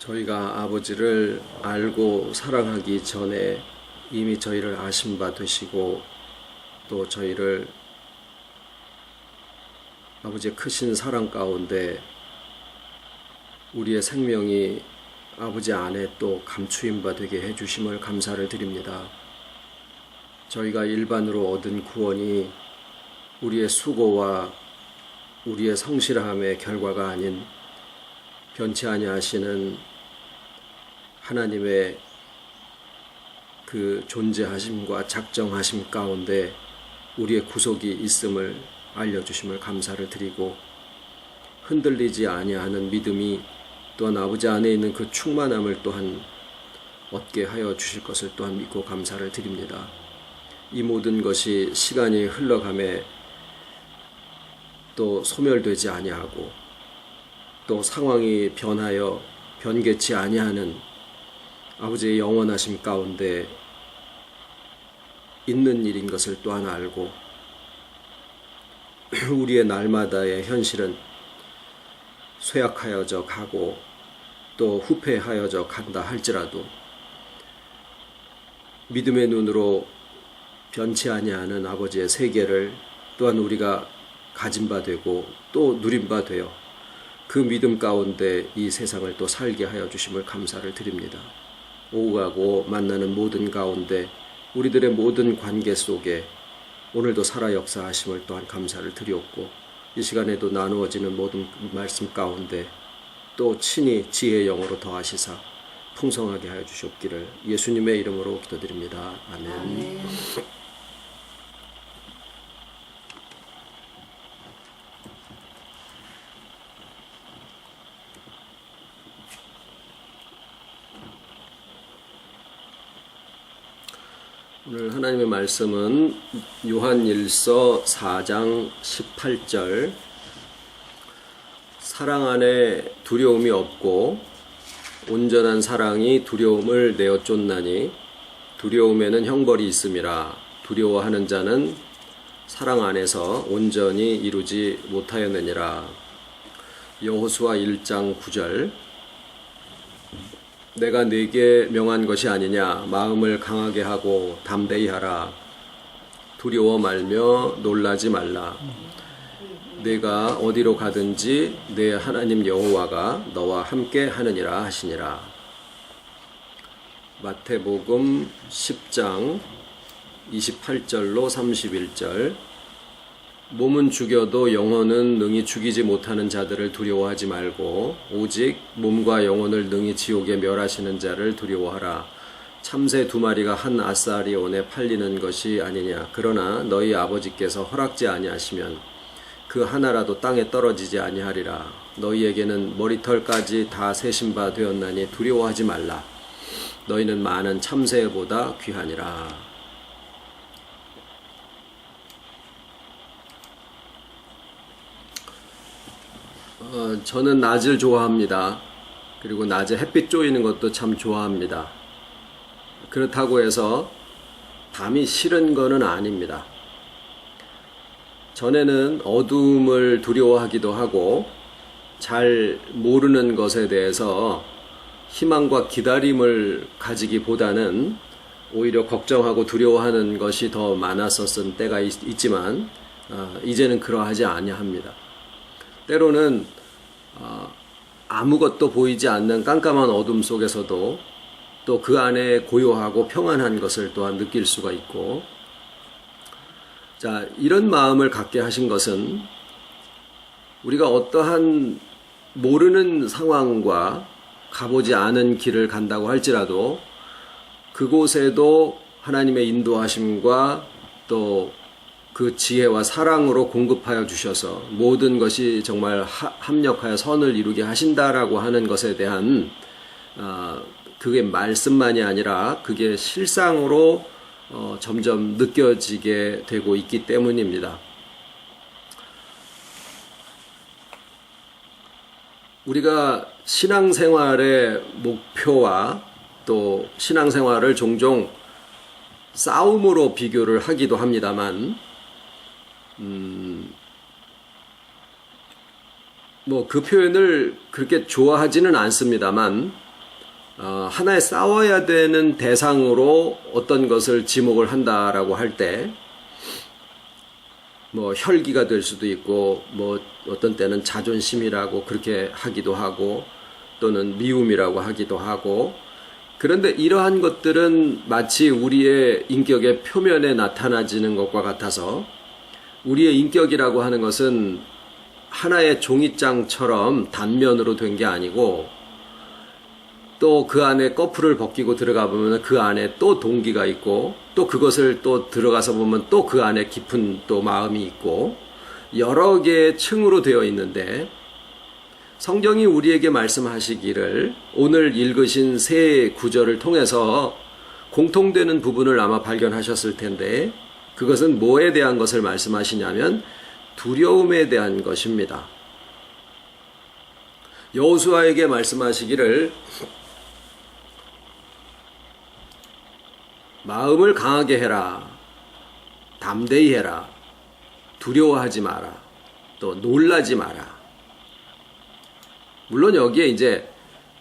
저희가 아버지를 알고 사랑하기 전에 이미 저희를 아신 바 되시고 또 저희를 아버지의 크신 사랑 가운데 우리의 생명이 아버지 안에 또 감추인 바 되게 해주심을 감사를 드립니다. 저희가 일반으로 얻은 구원이 우리의 수고와 우리의 성실함의 결과가 아닌 변치 아니하시는 하나님의 그 존재하심과 작정하심 가운데 우리의 구속이 있음을 알려주심을 감사를 드리고, 흔들리지 아니하는 믿음이 또한 아버지 안에 있는 그 충만함을 또한 얻게 하여 주실 것을 또한 믿고 감사를 드립니다. 이 모든 것이 시간이 흘러감에 또 소멸되지 아니하고 또 상황이 변하여 변개치 아니하는 아버지의 영원하심 가운데 있는 일인 것을 또한 알고, 우리의 날마다의 현실은 쇠약하여져 가고 또 후패하여져 간다 할지라도 믿음의 눈으로 변치 아니하는 아버지의 세계를 또한 우리가 가진 바 되고 또 누린 바 되어 그 믿음 가운데 이 세상을 또 살게 하여 주심을 감사를 드립니다. 오가고 만나는 모든 가운데 우리들의 모든 관계 속에 오늘도 살아 역사하심을 또한 감사를 드리옵고, 이 시간에도 나누어지는 모든 말씀 가운데 또 친히 지혜의 영으로 더하시사 풍성하게 하여 주시옵기를 예수님의 이름으로 기도드립니다. 아멘. 아멘. 오늘 하나님의 말씀은 요한일서 4장 18절, 사랑 안에 두려움이 없고 온전한 사랑이 두려움을 내어 쫓나니 두려움에는 형벌이 있음이라. 두려워하는 자는 사랑 안에서 온전히 이루지 못하였느니라. 여호수아 1장 9절, 내가 네게 명한 것이 아니냐. 마음을 강하게 하고 담대히 하라. 두려워 말며 놀라지 말라. 내가 어디로 가든지 내 하나님 여호와가 너와 함께 하느니라 하시니라. 마태복음 10장 28절로 31절, 몸은 죽여도 영혼은 능히 죽이지 못하는 자들을 두려워하지 말고 오직 몸과 영혼을 능히 지옥에 멸하시는 자를 두려워하라. 참새 2마리가 한 아사리온에 팔리는 것이 아니냐. 그러나 너희 아버지께서 허락지 아니하시면 그 하나라도 땅에 떨어지지 아니하리라. 너희에게는 머리털까지 다 세신 바 되었나니 두려워하지 말라. 너희는 많은 참새보다 귀하니라. 저는 낮을 좋아합니다. 그리고 낮에 햇빛 쬐이는 것도 참 좋아합니다. 그렇다고 해서 밤이 싫은 거는 아닙니다. 전에는 어둠을 두려워하기도 하고 잘 모르는 것에 대해서 희망과 기다림을 가지기보다는 오히려 걱정하고 두려워하는 것이 더 많았었던 때가 있지만 이제는 그러하지 아니합니다. 때로는 아무것도 보이지 않는 깜깜한 어둠 속에서도 또 그 안에 고요하고 평안한 것을 또한 느낄 수가 있고, 자, 이런 마음을 갖게 하신 것은 우리가 어떠한 모르는 상황과 가보지 않은 길을 간다고 할지라도 그곳에도 하나님의 인도하심과 또 그 지혜와 사랑으로 공급하여 주셔서 모든 것이 정말 합력하여 선을 이루게 하신다라고 하는 것에 대한 그게 말씀만이 아니라 그게 실상으로 점점 느껴지게 되고 있기 때문입니다. 우리가 신앙생활의 목표와 또 신앙생활을 종종 싸움으로 비교를 하기도 합니다만, 뭐 그 표현을 그렇게 좋아하지는 않습니다만, 하나의 싸워야 되는 대상으로 어떤 것을 지목을 한다라고 할 때, 뭐 혈기가 될 수도 있고, 뭐 어떤 때는 자존심이라고 그렇게 하기도 하고, 또는 미움이라고 하기도 하고, 그런데 이러한 것들은 마치 우리의 인격의 표면에 나타나지는 것과 같아서, 우리의 인격이라고 하는 것은 하나의 종이장처럼 단면으로 된 게 아니고, 또 그 안에 거풀을 벗기고 들어가 보면 그 안에 또 동기가 있고, 또 그것을 또 들어가서 보면 또 그 안에 깊은 또 마음이 있고, 여러 개의 층으로 되어 있는데, 성경이 우리에게 말씀하시기를 오늘 읽으신 세 구절을 통해서 공통되는 부분을 아마 발견하셨을 텐데, 그것은 뭐에 대한 것을 말씀하시냐면 두려움에 대한 것입니다. 여호수아에게 말씀하시기를 마음을 강하게 해라, 담대히 해라, 두려워하지 마라, 또 놀라지 마라. 물론 여기에 이제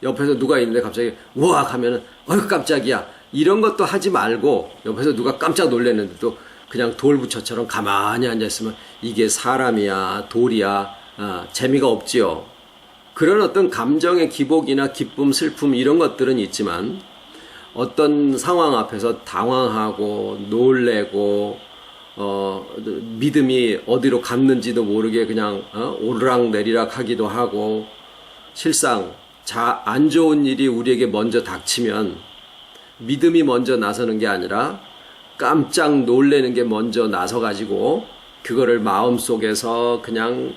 옆에서 누가 있는데 갑자기 우악 하면은 어휴 깜짝이야 이런 것도 하지 말고, 옆에서 누가 깜짝 놀랐는데도 그냥 돌부처처럼 가만히 앉아있으면 이게 사람이야 돌이야, 재미가 없지요. 그런 어떤 감정의 기복이나 기쁨, 슬픔 이런 것들은 있지만, 어떤 상황 앞에서 당황하고 놀래고 믿음이 어디로 갔는지도 모르게 그냥 오르락 내리락 하기도 하고, 실상 안 좋은 일이 우리에게 먼저 닥치면 믿음이 먼저 나서는 게 아니라 깜짝 놀래는 게 먼저 나서가지고 그거를 마음속에서 그냥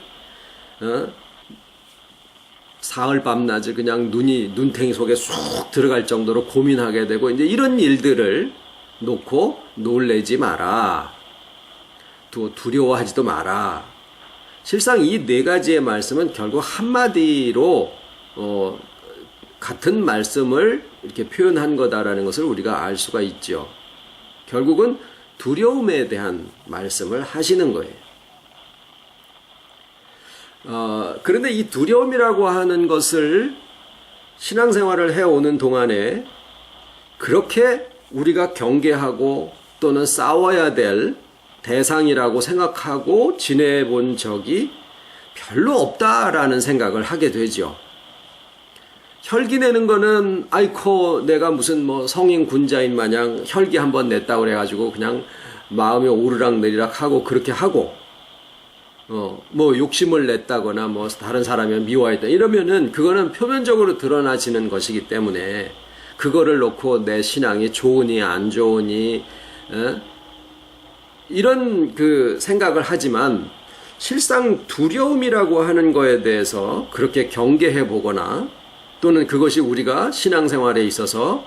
사흘 밤낮을 그냥 눈탱이 속에 쑥 들어갈 정도로 고민하게 되고, 이제 이런 일들을 놓고 놀래지 마라, 또 두려워하지도 마라. 실상 이 네 가지의 말씀은 결국 한마디로 같은 말씀을 이렇게 표현한 거다라는 것을 우리가 알 수가 있죠. 결국은 두려움에 대한 말씀을 하시는 거예요. 그런데 이 두려움이라고 하는 것을 신앙생활을 해오는 동안에 그렇게 우리가 경계하고 또는 싸워야 될 대상이라고 생각하고 지내본 적이 별로 없다라는 생각을 하게 되죠. 혈기 내는 거는 아이코 내가 무슨 뭐 성인 군자인 마냥 혈기 한번 냈다고 그래가지고 그냥 마음이 오르락 내리락 하고 그렇게 하고, 뭐 욕심을 냈다거나 뭐 다른 사람이 미워했다 이러면은 그거는 표면적으로 드러나지는 것이기 때문에 그거를 놓고 내 신앙이 좋으니 안 좋으니 이런 그 생각을 하지만, 실상 두려움이라고 하는 거에 대해서 그렇게 경계해 보거나 또는 그것이 우리가 신앙생활에 있어서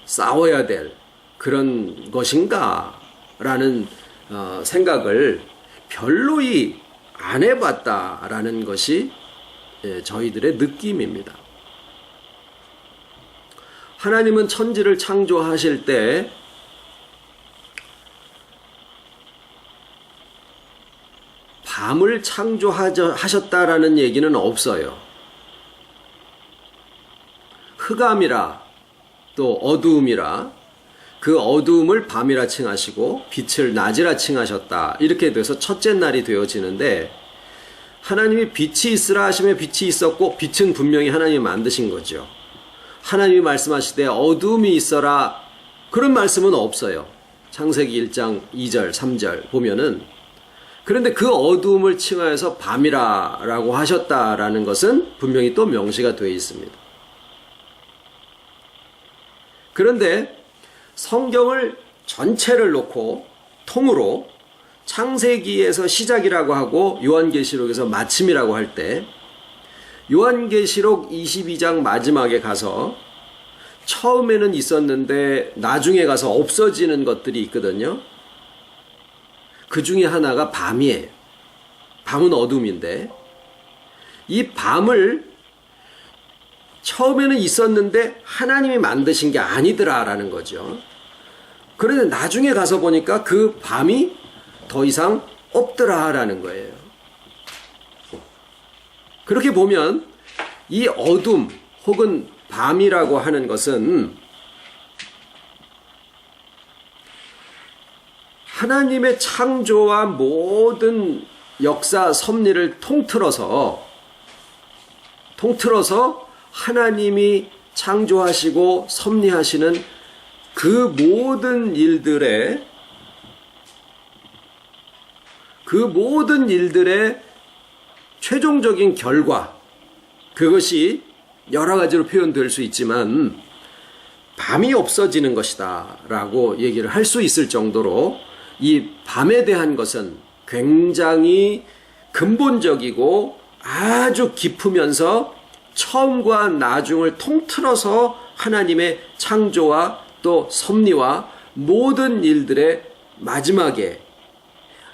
싸워야 될 그런 것인가 라는 생각을 별로이 안 해봤다라는 것이 저희들의 느낌입니다. 하나님은 천지를 창조하실 때 밤을 창조하셨다라는 얘기는 없어요. 흑암이라 또 어두움이라, 그 어두움을 밤이라 칭하시고 빛을 낮이라 칭하셨다, 이렇게 돼서 첫째 날이 되어지는데, 하나님이 빛이 있으라 하시면 빛이 있었고 빛은 분명히 하나님이 만드신 거죠. 하나님이 말씀하시되 어두움이 있어라, 그런 말씀은 없어요. 창세기 1장 2절 3절 보면은. 그런데 그 어두움을 칭하여서 밤이라고 하셨다라는 것은 분명히 또 명시가 되어 있습니다. 그런데 성경을 전체를 놓고 통으로 창세기에서 시작이라고 하고 요한계시록에서 마침이라고 할 때, 요한계시록 22장 마지막에 가서 처음에는 있었는데 나중에 가서 없어지는 것들이 있거든요. 그 중에 하나가 밤이에요. 밤은 어둠인데, 이 밤을 처음에는 있었는데 하나님이 만드신 게 아니더라라는 거죠. 그런데 나중에 가서 보니까 그 밤이 더 이상 없더라라는 거예요. 그렇게 보면 이 어둠 혹은 밤이라고 하는 것은 하나님의 창조와 모든 역사 섭리를 통틀어서 하나님이 창조하시고 섭리하시는 그 모든 일들의 최종적인 결과, 그것이 여러 가지로 표현될 수 있지만 밤이 없어지는 것이다 라고 얘기를 할 수 있을 정도로 이 밤에 대한 것은 굉장히 근본적이고 아주 깊으면서 처음과 나중을 통틀어서 하나님의 창조와 또 섭리와 모든 일들의 마지막에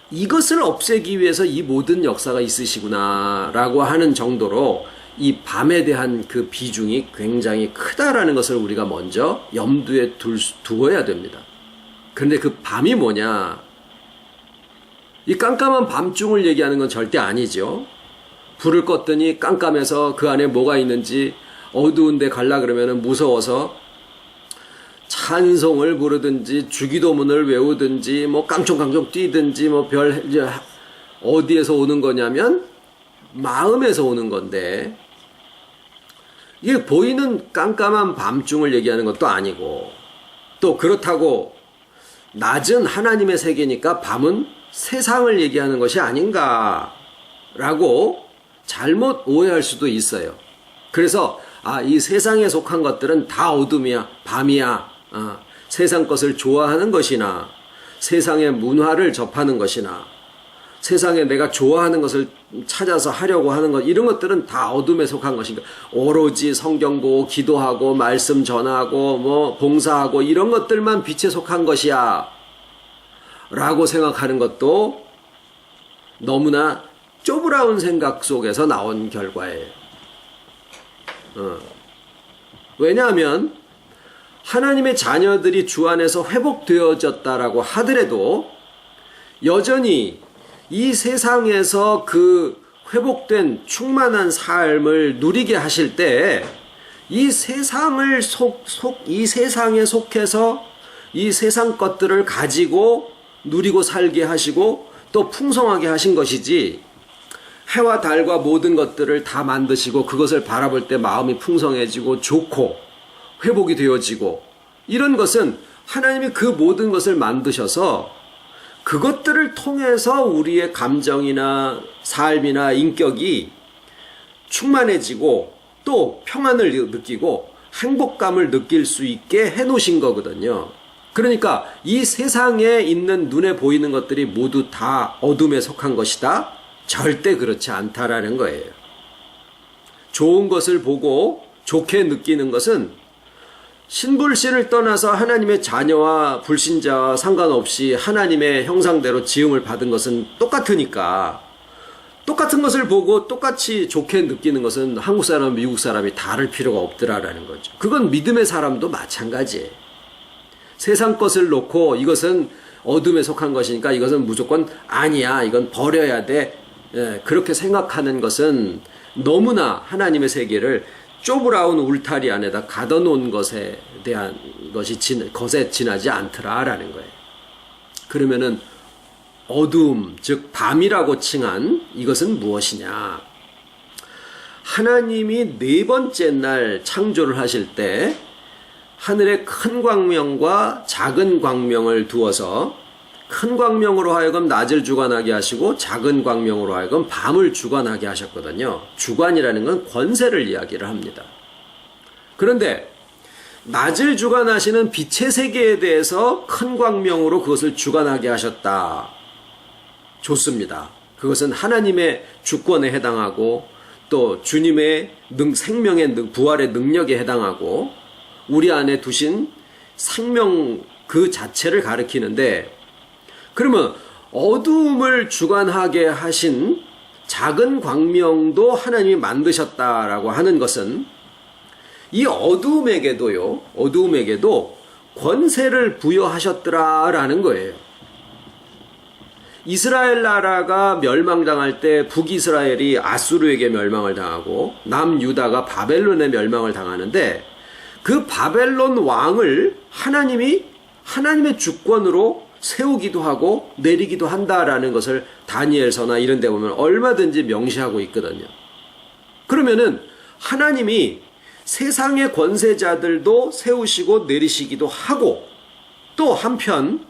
이것을 없애기 위해서 이 모든 역사가 있으시구나 라고 하는 정도로 이 밤에 대한 그 비중이 굉장히 크다라는 것을 우리가 먼저 염두에 두어야 됩니다. 그런데 그 밤이 뭐냐? 이 깜깜한 밤중을 얘기하는 건 절대 아니죠. 불을 껐더니 깜깜해서 그 안에 뭐가 있는지 어두운 데 갈라 그러면 무서워서 찬송을 부르든지 주기도문을 외우든지 뭐 깡총깡총 뛰든지 뭐 어디에서 오는 거냐면 마음에서 오는 건데, 이게 보이는 깜깜한 밤중을 얘기하는 것도 아니고, 또 그렇다고 낮은 하나님의 세계니까 밤은 세상을 얘기하는 것이 아닌가라고 잘못 오해할 수도 있어요. 그래서 이 세상에 속한 것들은 다 어둠이야, 밤이야, 세상 것을 좋아하는 것이나 세상의 문화를 접하는 것이나 세상에 내가 좋아하는 것을 찾아서 하려고 하는 것, 이런 것들은 다 어둠에 속한 것인가. 오로지 성경 보고 기도하고 말씀 전하고 뭐 봉사하고 이런 것들만 빛에 속한 것이야 라고 생각하는 것도 너무나 쪼브라운 생각 속에서 나온 결과예요. 왜냐하면 하나님의 자녀들이 주 안에서 회복되어졌다라고 하더라도 여전히 이 세상에서 그 회복된 충만한 삶을 누리게 하실 때 이 세상에 속해서 이 세상 것들을 가지고 누리고 살게 하시고 또 풍성하게 하신 것이지, 해와 달과 모든 것들을 다 만드시고 그것을 바라볼 때 마음이 풍성해지고 좋고 회복이 되어지고, 이런 것은 하나님이 그 모든 것을 만드셔서 그것들을 통해서 우리의 감정이나 삶이나 인격이 충만해지고 또 평안을 느끼고 행복감을 느낄 수 있게 해놓으신 거거든요. 그러니까 이 세상에 있는 눈에 보이는 것들이 모두 다 어둠에 속한 것이다? 절대 그렇지 않다라는 거예요. 좋은 것을 보고 좋게 느끼는 것은 신불신을 떠나서 하나님의 자녀와 불신자와 상관없이 하나님의 형상대로 지음을 받은 것은 똑같으니까, 똑같은 것을 보고 똑같이 좋게 느끼는 것은 한국 사람, 미국 사람이 다를 필요가 없더라라는 거죠. 그건 믿음의 사람도 마찬가지예요. 세상 것을 놓고 이것은 어둠에 속한 것이니까 이것은 무조건 아니야, 이건 버려야 돼, 그렇게 생각하는 것은 너무나 하나님의 세계를 쪼브라운 울타리 안에다 가둬놓은 것에 대한 것에 지나지 않더라라는 거예요. 그러면은 어두움, 즉 밤이라고 칭한 이것은 무엇이냐? 하나님이 네 번째 날 창조를 하실 때 하늘에 큰 광명과 작은 광명을 두어서 큰 광명으로 하여금 낮을 주관하게 하시고 작은 광명으로 하여금 밤을 주관하게 하셨거든요. 주관이라는 건 권세를 이야기를 합니다. 그런데 낮을 주관하시는 빛의 세계에 대해서 큰 광명으로 그것을 주관하게 하셨다. 좋습니다. 그것은 하나님의 주권에 해당하고 또 주님의 생명의 부활의 능력에 해당하고 우리 안에 두신 생명 그 자체를 가리키는데, 그러면 어두움을 주관하게 하신 작은 광명도 하나님이 만드셨다라고 하는 것은 이 어두움에게도 권세를 부여하셨더라라는 거예요. 이스라엘 나라가 멸망당할 때 북이스라엘이 아수르에게 멸망을 당하고 남유다가 바벨론에 멸망을 당하는데 그 바벨론 왕을 하나님이 하나님의 주권으로 세우기도 하고 내리기도 한다라는 것을 다니엘서나 이런 데 보면 얼마든지 명시하고 있거든요. 그러면은 하나님이 세상의 권세자들도 세우시고 내리시기도 하고 또 한편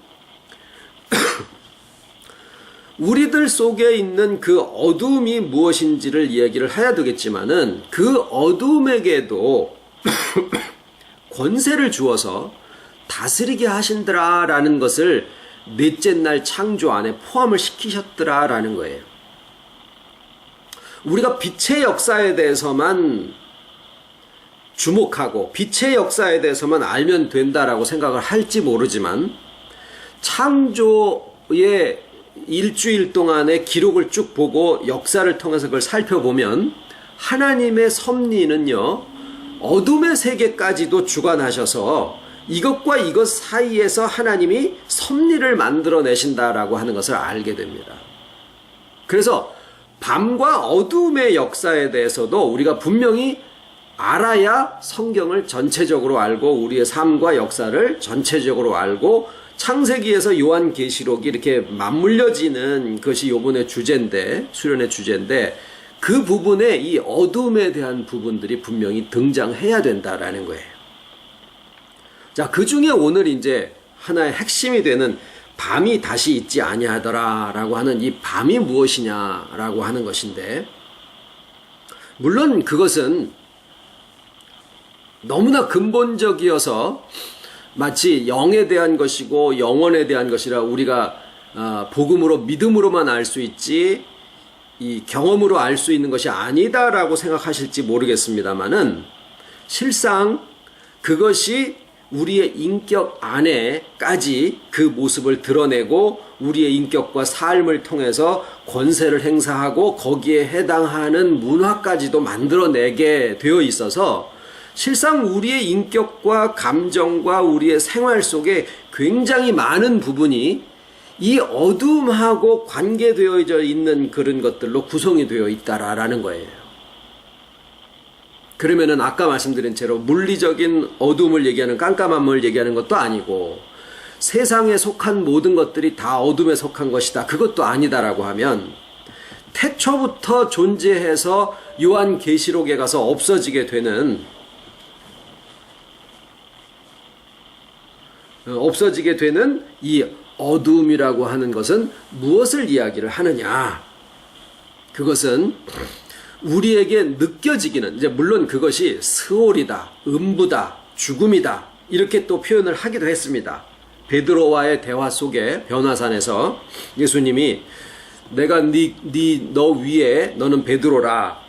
우리들 속에 있는 그 어둠이 무엇인지를 이야기를 해야 되겠지만은 그 어둠에게도 권세를 주어서 다스리게 하신더라라는 것을 넷째 날 창조 안에 포함을 시키셨더라라는 거예요. 우리가 빛의 역사에 대해서만 주목하고 빛의 역사에 대해서만 알면 된다라고 생각을 할지 모르지만 창조의 일주일 동안의 기록을 쭉 보고 역사를 통해서 그걸 살펴보면 하나님의 섭리는요, 어둠의 세계까지도 주관하셔서 이것과 이것 사이에서 하나님이 섭리를 만들어내신다라고 하는 것을 알게 됩니다. 그래서 밤과 어둠의 역사에 대해서도 우리가 분명히 알아야 성경을 전체적으로 알고 우리의 삶과 역사를 전체적으로 알고 창세기에서 요한계시록이 이렇게 맞물려지는 것이 요번의 주제인데, 수련의 주제인데 그 부분에 이 어둠에 대한 부분들이 분명히 등장해야 된다라는 거예요. 자, 그 중에 오늘 이제 하나의 핵심이 되는 밤이 다시 있지 아니하더라라고 하는 이 밤이 무엇이냐라고 하는 것인데, 물론 그것은 너무나 근본적이어서 마치 영에 대한 것이고 영원에 대한 것이라 우리가 복음으로 믿음으로만 알 수 있지 이 경험으로 알 수 있는 것이 아니다라고 생각하실지 모르겠습니다만은 실상 그것이 우리의 인격 안에까지 그 모습을 드러내고 우리의 인격과 삶을 통해서 권세를 행사하고 거기에 해당하는 문화까지도 만들어내게 되어 있어서 실상 우리의 인격과 감정과 우리의 생활 속에 굉장히 많은 부분이 이 어둠하고 관계되어 있는 그런 것들로 구성이 되어 있다라는 거예요. 그러면은 아까 말씀드린 채로 물리적인 어둠을 얘기하는 깜깜함을 얘기하는 것도 아니고 세상에 속한 모든 것들이 다 어둠에 속한 것이다, 그것도 아니다라고 하면 태초부터 존재해서 요한계시록에 가서 없어지게 되는 이 어둠이라고 하는 것은 무엇을 이야기를 하느냐? 그것은 우리에게 느껴지기는, 이제 물론 그것이 스올이다, 음부다, 죽음이다, 이렇게 또 표현을 하기도 했습니다. 베드로와의 대화 속에 변화산에서 예수님이 내가 너 위에 너는 베드로라,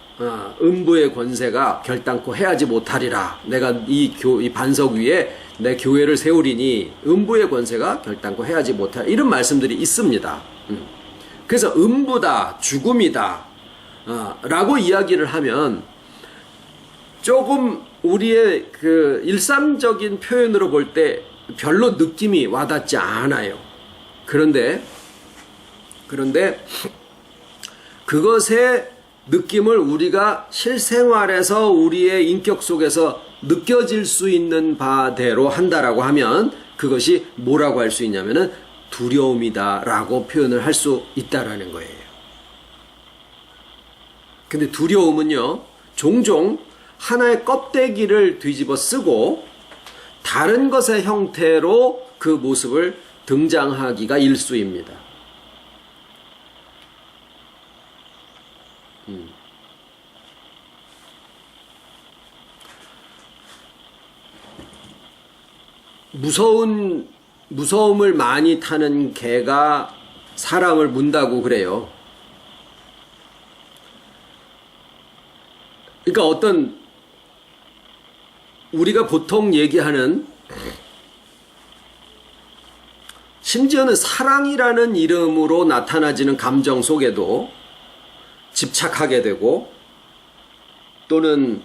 음부의 권세가 결단코 해하지 못하리라. 내가 이 반석 위에 내 교회를 세우리니 음부의 권세가 결단코 해하지 못하리라. 이런 말씀들이 있습니다. 그래서 음부다, 죽음이다 라고 이야기를 하면 조금 우리의 그 일상적인 표현으로 볼 때 별로 느낌이 와닿지 않아요. 그런데 그것의 느낌을 우리가 실생활에서 우리의 인격 속에서 느껴질 수 있는 바대로 한다라고 하면 그것이 뭐라고 할 수 있냐면은 두려움이다라고 표현을 할 수 있다라는 거예요. 근데 두려움은요, 종종 하나의 껍데기를 뒤집어 쓰고 다른 것의 형태로 그 모습을 등장하기가 일쑤입니다. 무서움을 많이 타는 개가 사람을 문다고 그래요. 그러니까 어떤 우리가 보통 얘기하는, 심지어는 사랑이라는 이름으로 나타나지는 감정 속에도 집착하게 되고, 또는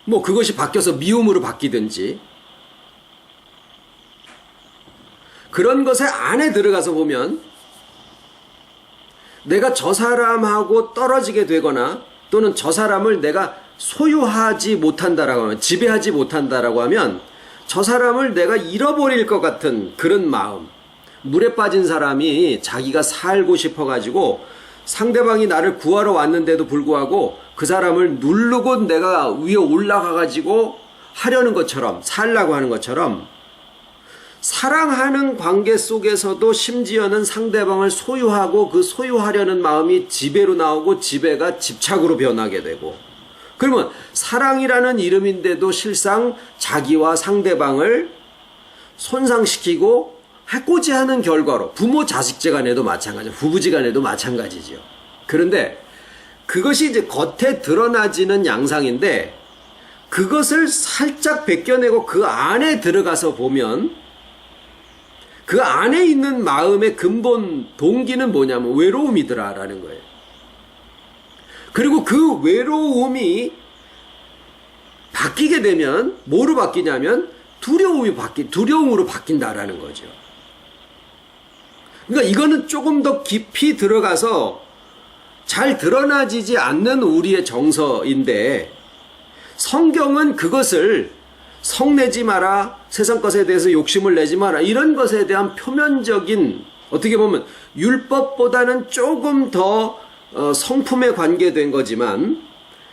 뭐 그것이 바뀌어서 미움으로 바뀌든지, 그런 것에 안에 들어가서 보면 내가 저 사람하고 떨어지게 되거나 또는 저 사람을 내가 소유하지 못한다라고 하면, 지배하지 못한다라고 하면 저 사람을 내가 잃어버릴 것 같은 그런 마음. 물에 빠진 사람이 자기가 살고 싶어가지고 상대방이 나를 구하러 왔는데도 불구하고 그 사람을 누르고 내가 위에 올라가가지고 하려는 것처럼, 살라고 하는 것처럼, 사랑하는 관계 속에서도 심지어는 상대방을 소유하고 그 소유하려는 마음이 지배로 나오고 지배가 집착으로 변하게 되고, 그러면 사랑이라는 이름인데도 실상 자기와 상대방을 손상시키고 해코지 하는 결과로, 부모 자식제 간에도 마찬가지죠. 부부지 간에도 마찬가지죠. 그런데 그것이 이제 겉에 드러나지는 양상인데, 그것을 살짝 벗겨내고 그 안에 들어가서 보면 그 안에 있는 마음의 근본 동기는 뭐냐면 외로움이더라라는 거예요. 그리고 그 외로움이 바뀌게 되면 뭐로 바뀌냐면 두려움으로 바뀐다라는 거죠. 그러니까 이거는 조금 더 깊이 들어가서 잘 드러나지지 않는 우리의 정서인데, 성경은 그것을 성내지 마라, 세상 것에 대해서 욕심을 내지 마라, 이런 것에 대한 표면적인, 어떻게 보면 율법보다는 조금 더 성품에 관계된 거지만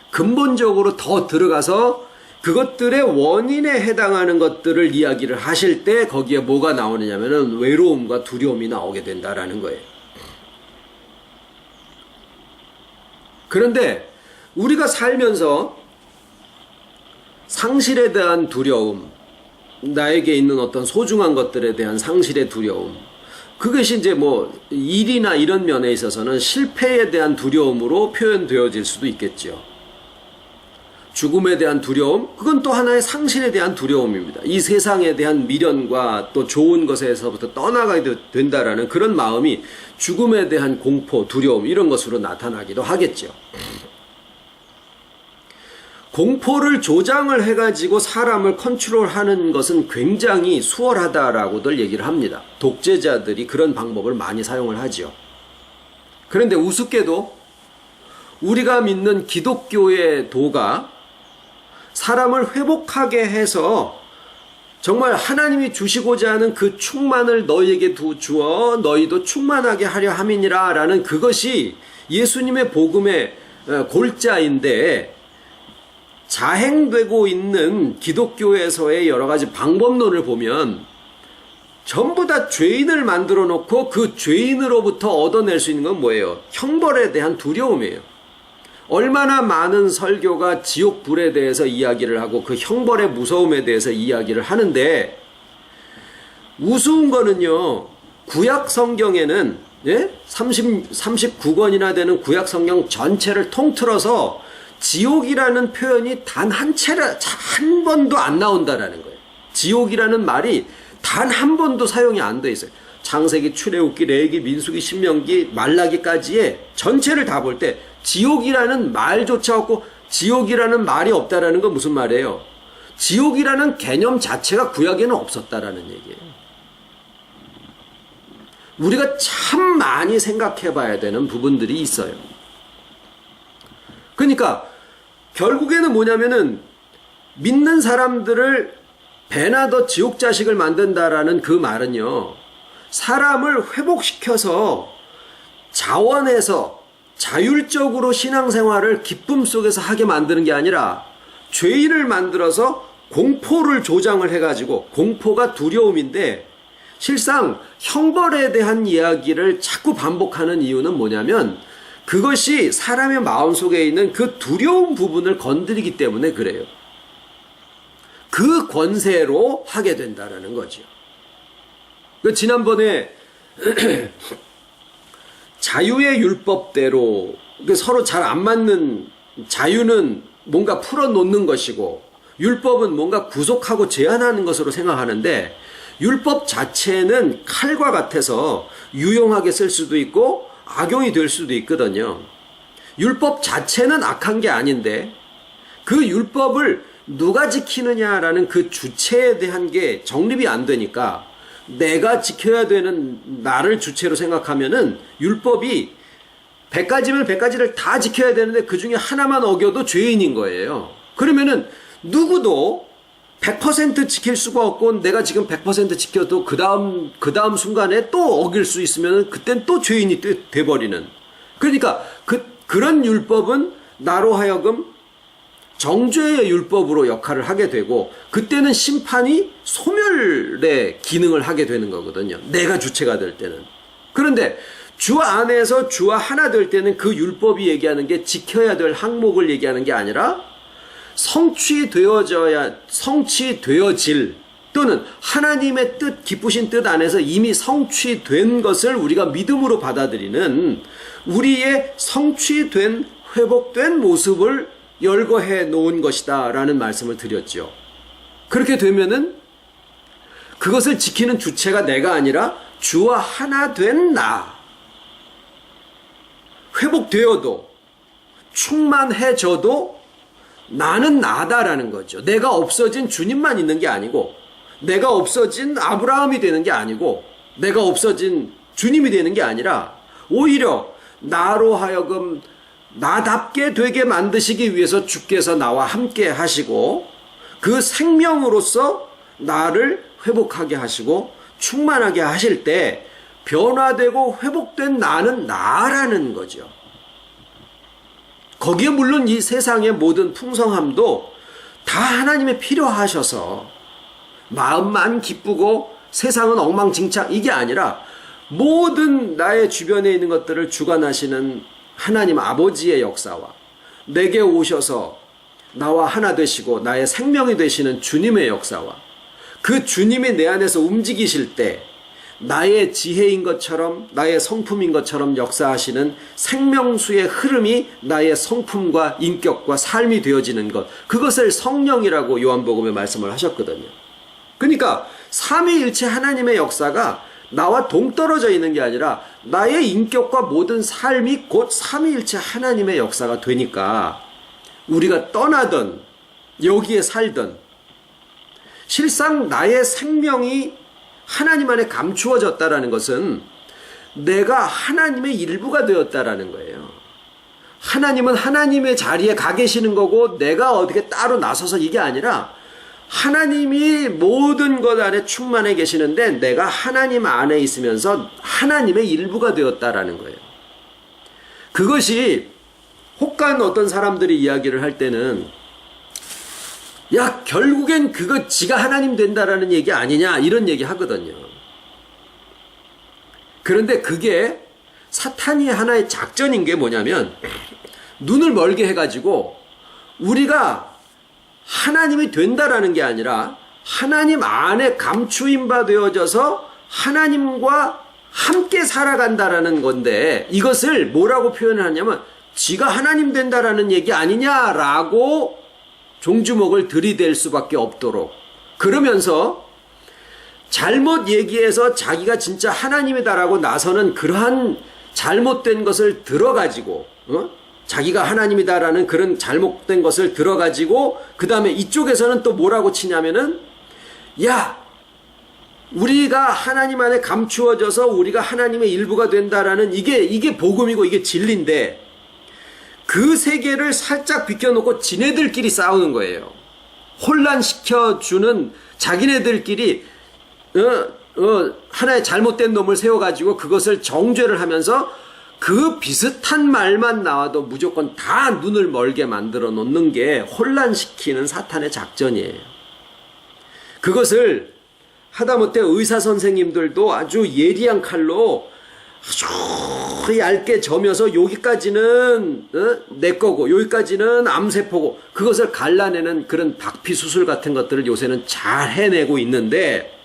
근본적으로 더 들어가서 그것들의 원인에 해당하는 것들을 이야기를 하실 때 거기에 뭐가 나오느냐면은 외로움과 두려움이 나오게 된다라는 거예요. 그런데 우리가 살면서 상실에 대한 두려움, 나에게 있는 어떤 소중한 것들에 대한 상실의 두려움, 그것이 이제 뭐 일이나 이런 면에 있어서는 실패에 대한 두려움으로 표현되어질 수도 있겠죠. 죽음에 대한 두려움, 그건 또 하나의 상실에 대한 두려움입니다. 이 세상에 대한 미련과 또 좋은 것에서부터 떠나가게 된다라는 그런 마음이 죽음에 대한 공포, 두려움, 이런 것으로 나타나기도 하겠죠. 공포를 조장을 해가지고 사람을 컨트롤하는 것은 굉장히 수월하다라고들 얘기를 합니다. 독재자들이 그런 방법을 많이 사용을 하죠. 그런데 우습게도 우리가 믿는 기독교의 도가 사람을 회복하게 해서 정말 하나님이 주시고자 하는 그 충만을 너희에게 주어 너희도 충만하게 하려 함이니라 라는 그것이 예수님의 복음의 골자인데, 자행되고 있는 기독교에서의 여러 가지 방법론을 보면 전부 다 죄인을 만들어 놓고 그 죄인으로부터 얻어낼 수 있는 건 뭐예요? 형벌에 대한 두려움이에요. 얼마나 많은 설교가 지옥불에 대해서 이야기를 하고 그 형벌의 무서움에 대해서 이야기를 하는데, 우스운 거는요, 구약 성경에는 39권이나 되는 구약 성경 전체를 통틀어서 지옥이라는 표현이 단 한 번도 안 나온다라는 거예요. 지옥이라는 말이 단 한 번도 사용이 안 돼 있어요. 창세기, 출애굽기, 레위기, 민수기, 신명기, 말라기까지의 전체를 다 볼 때 지옥이라는 말조차 없고, 지옥이라는 말이 없다라는 건 무슨 말이에요? 지옥이라는 개념 자체가 구약에는 없었다라는 얘기예요. 우리가 참 많이 생각해 봐야 되는 부분들이 있어요. 그러니까 결국에는 뭐냐면은 믿는 사람들을 배나 더 지옥 자식을 만든다라는 그 말은요, 사람을 회복시켜서 자원해서 자율적으로 신앙생활을 기쁨 속에서 하게 만드는 게 아니라 죄인을 만들어서 공포를 조장을 해가지고, 공포가 두려움인데 실상 형벌에 대한 이야기를 자꾸 반복하는 이유는 뭐냐면 그것이 사람의 마음속에 있는 그 두려운 부분을 건드리기 때문에 그래요. 그 권세로 하게 된다라는 거죠. 지난번에 자유의 율법대로, 서로 잘 안 맞는, 자유는 뭔가 풀어놓는 것이고 율법은 뭔가 구속하고 제한하는 것으로 생각하는데, 율법 자체는 칼과 같아서 유용하게 쓸 수도 있고 악용이 될 수도 있거든요. 율법 자체는 악한 게 아닌데 그 율법을 누가 지키느냐라는 그 주체에 대한 게 정립이 안 되니까 내가 지켜야 되는 나를 주체로 생각하면은 율법이 100가지면 100가지를 다 지켜야 되는데 그 중에 하나만 어겨도 죄인인 거예요. 그러면은 누구도 100% 지킬 수가 없고 내가 지금 100% 지켜도 그 다음 순간에 또 어길 수 있으면 그땐 또 죄인이 돼버리는. 그러니까 그런 율법은 나로 하여금 정죄의 율법으로 역할을 하게 되고 그때는 심판이 소멸의 기능을 하게 되는 거거든요. 내가 주체가 될 때는. 그런데 주 안에서 주와 하나 될 때는 그 율법이 얘기하는 게 지켜야 될 항목을 얘기하는 게 아니라 성취되어질 또는 하나님의 뜻, 기쁘신 뜻 안에서 이미 성취된 것을 우리가 믿음으로 받아들이는 우리의 성취된 회복된 모습을 열거해 놓은 것이다 라는 말씀을 드렸죠. 그렇게 되면은 그것을 지키는 주체가 내가 아니라 주와 하나 된 나. 회복되어도 충만해져도 나는 나다라는 거죠. 내가 없어진 주님만 있는 게 아니고 내가 없어진 아브라함이 되는 게 아니고 내가 없어진 주님이 되는 게 아니라 오히려 나로 하여금 나답게 되게 만드시기 위해서 주께서 나와 함께 하시고 그 생명으로서 나를 회복하게 하시고 충만하게 하실 때 변화되고 회복된 나는 나라는 거죠. 거기에 물론 이 세상의 모든 풍성함도 다 하나님의 필요하셔서 마음만 기쁘고 세상은 엉망진창 이게 아니라 모든 나의 주변에 있는 것들을 주관하시는 하나님 아버지의 역사와 내게 오셔서 나와 하나 되시고 나의 생명이 되시는 주님의 역사와 그 주님이 내 안에서 움직이실 때 나의 지혜인 것처럼 나의 성품인 것처럼 역사하시는 생명수의 흐름이 나의 성품과 인격과 삶이 되어지는 것, 그것을 성령이라고 요한복음에 말씀을 하셨거든요. 그러니까 삼위일체 하나님의 역사가 나와 동떨어져 있는 게 아니라 나의 인격과 모든 삶이 곧 삼위일체 하나님의 역사가 되니까 우리가 떠나던 여기에 살던 실상 나의 생명이 하나님 안에 감추어졌다라는 것은 내가 하나님의 일부가 되었다라는 거예요. 하나님은 하나님의 자리에 가 계시는 거고 내가 어떻게 따로 나서서 이게 아니라 하나님이 모든 것 안에 충만해 계시는데 내가 하나님 안에 있으면서 하나님의 일부가 되었다라는 거예요. 그것이 혹간 어떤 사람들이 이야기를 할 때는 야 결국엔 그거 지가 하나님 된다라는 얘기 아니냐 이런 얘기 하거든요. 그런데 그게 사탄이 하나의 작전인 게 뭐냐면 눈을 멀게 해가지고 우리가 하나님이 된다라는 게 아니라 하나님 안에 감추임 바 되어져서 하나님과 함께 살아간다라는 건데 이것을 뭐라고 표현을 하냐면 지가 하나님 된다라는 얘기 아니냐라고 종주목을 들이댈 수밖에 없도록 그러면서 잘못 얘기해서 자기가 진짜 하나님이다라고 나서는 그러한 잘못된 것을 들어가지고 자기가 하나님이다라는 그런 잘못된 것을 들어가지고 그 다음에 이쪽에서는 또 뭐라고 치냐면은 야 우리가 하나님 안에 감추어져서 우리가 하나님의 일부가 된다라는 이게 복음이고 이게 진리인데 그 세계를 살짝 비껴놓고 지네들끼리 싸우는 거예요. 혼란시켜주는 자기네들끼리 하나의 잘못된 놈을 세워가지고 그것을 정죄를 하면서 그 비슷한 말만 나와도 무조건 다 눈을 멀게 만들어 놓는 게 혼란시키는 사탄의 작전이에요. 그것을 하다못해 의사 선생님들도 아주 예리한 칼로 아주 얇게 점여서 여기까지는 내 거고 여기까지는 암세포고 그것을 갈라내는 그런 박피 수술 같은 것들을 요새는 잘 해내고 있는데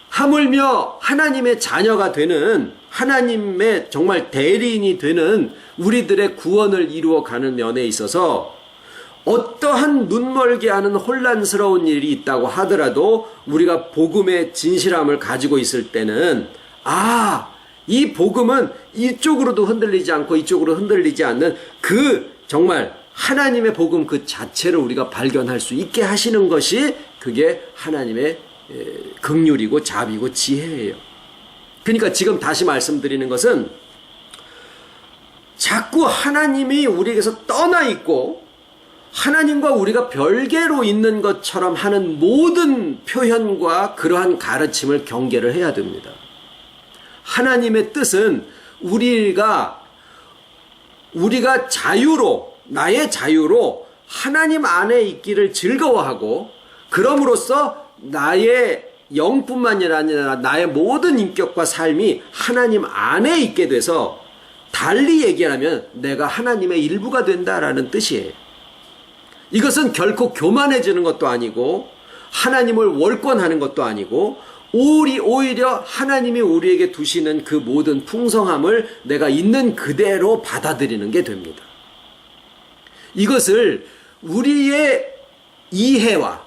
하물며 하나님의 자녀가 되는 하나님의 정말 대리인이 되는 우리들의 구원을 이루어가는 면에 있어서 어떠한 눈멀게 하는 혼란스러운 일이 있다고 하더라도 우리가 복음의 진실함을 가지고 있을 때는 이 복음은 이쪽으로도 흔들리지 않고 이쪽으로 흔들리지 않는 그 정말 하나님의 복음 그 자체를 우리가 발견할 수 있게 하시는 것이 그게 하나님의 긍휼이고 자비고 지혜예요. 그러니까 지금 다시 말씀드리는 것은 자꾸 하나님이 우리에게서 떠나 있고 하나님과 우리가 별개로 있는 것처럼 하는 모든 표현과 그러한 가르침을 경계를 해야 됩니다. 하나님의 뜻은 우리가 자유로, 나의 자유로 하나님 안에 있기를 즐거워하고 그럼으로써 나의 영뿐만이 아니라 나의 모든 인격과 삶이 하나님 안에 있게 돼서 달리 얘기하면 내가 하나님의 일부가 된다라는 뜻이에요. 이것은 결코 교만해지는 것도 아니고 하나님을 월권하는 것도 아니고 오히려 하나님이 우리에게 두시는 그 모든 풍성함을 내가 있는 그대로 받아들이는 게 됩니다. 이것을 우리의 이해와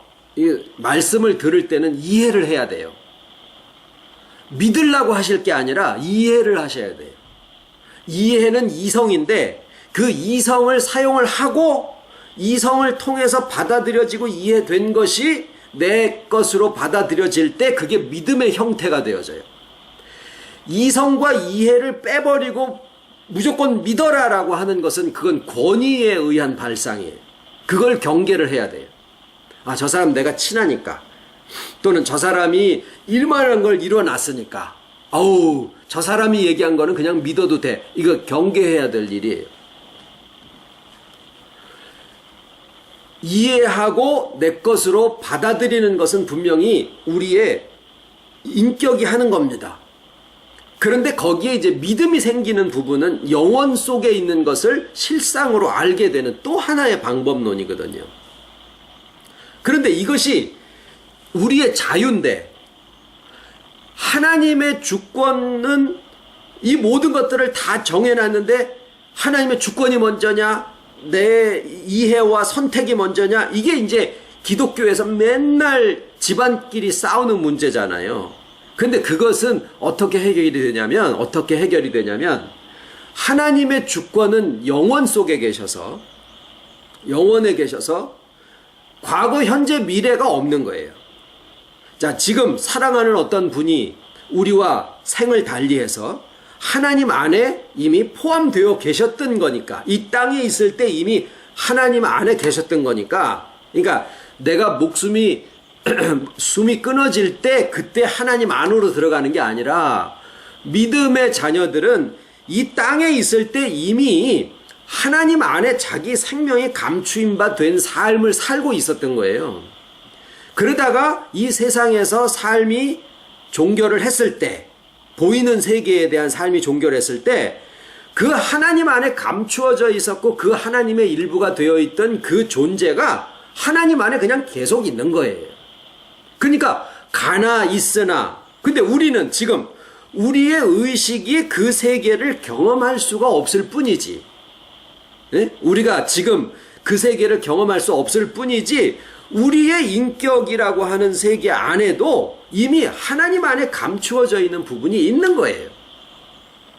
말씀을 들을 때는 이해를 해야 돼요. 믿으려고 하실 게 아니라 이해를 하셔야 돼요. 이해는 이성인데 그 이성을 사용을 하고 이성을 통해서 받아들여지고 이해된 것이 내 것으로 받아들여질 때 그게 믿음의 형태가 되어져요. 이성과 이해를 빼버리고 무조건 믿어라라고 하는 것은 그건 권위에 의한 발상이에요. 그걸 경계를 해야 돼요. 아, 저 사람 내가 친하니까 또는 저 사람이 일만한 걸 이뤄놨으니까 아우 저 사람이 얘기한 거는 그냥 믿어도 돼. 이거 경계해야 될 일이에요. 이해하고 내 것으로 받아들이는 것은 분명히 우리의 인격이 하는 겁니다. 그런데 거기에 이제 믿음이 생기는 부분은 영혼 속에 있는 것을 실상으로 알게 되는 또 하나의 방법론이거든요. 그런데 이것이 우리의 자유인데 하나님의 주권은 이 모든 것들을 다 정해놨는데 하나님의 주권이 먼저냐 내 이해와 선택이 먼저냐 이게 이제 기독교에서 맨날 집안끼리 싸우는 문제잖아요. 근데 그것은 어떻게 해결이 되냐면 하나님의 주권은 영혼 속에 계셔서 영혼에 계셔서 과거, 현재, 미래가 없는 거예요. 자, 지금 사랑하는 어떤 분이 우리와 생을 달리해서 하나님 안에 이미 포함되어 계셨던 거니까 이 땅에 있을 때 이미 하나님 안에 계셨던 거니까 그러니까 내가 목숨이 숨이 끊어질 때 그때 하나님 안으로 들어가는 게 아니라 믿음의 자녀들은 이 땅에 있을 때 이미 하나님 안에 자기 생명이 감추인 바 된 삶을 살고 있었던 거예요. 그러다가 이 세상에서 삶이 종결을 했을 때 보이는 세계에 대한 삶이 종결했을 때 그 하나님 안에 감추어져 있었고 그 하나님의 일부가 되어 있던 그 존재가 하나님 안에 그냥 계속 있는 거예요. 그러니까 가나 있으나 근데 우리는 지금 우리의 의식이 그 세계를 경험할 수가 없을 뿐이지. 네? 우리가 지금 그 세계를 경험할 수 없을 뿐이지 우리의 인격이라고 하는 세계 안에도 이미 하나님 안에 감추어져 있는 부분이 있는 거예요.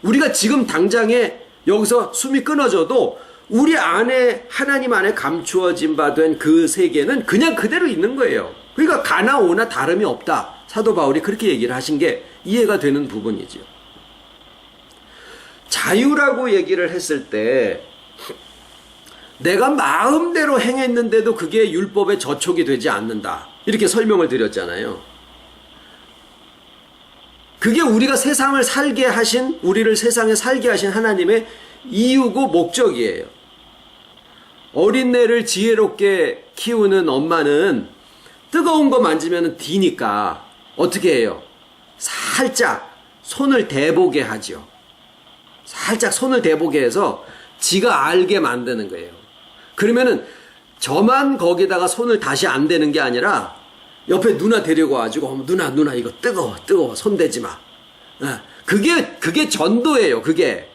우리가 지금 당장에 여기서 숨이 끊어져도 우리 안에 하나님 안에 감추어진 바 된 그 세계는 그냥 그대로 있는 거예요. 그러니까 가나 오나 다름이 없다. 사도 바울이 그렇게 얘기를 하신 게 이해가 되는 부분이죠. 자유라고 얘기를 했을 때 내가 마음대로 행했는데도 그게 율법에 저촉이 되지 않는다. 이렇게 설명을 드렸잖아요. 그게 우리가 세상을 살게 하신, 우리를 세상에 살게 하신 하나님의 이유고 목적이에요. 어린애를 지혜롭게 키우는 엄마는 뜨거운 거 만지면 디니까 어떻게 해요? 살짝 손을 대보게 하죠. 살짝 손을 대보게 해서 지가 알게 만드는 거예요. 그러면은 저만 거기다가 손을 다시 안 대는 게 아니라 옆에 누나 데리고 와가지고 누나 이거 뜨거워 손 대지 마. 그게 전도예요. 그게.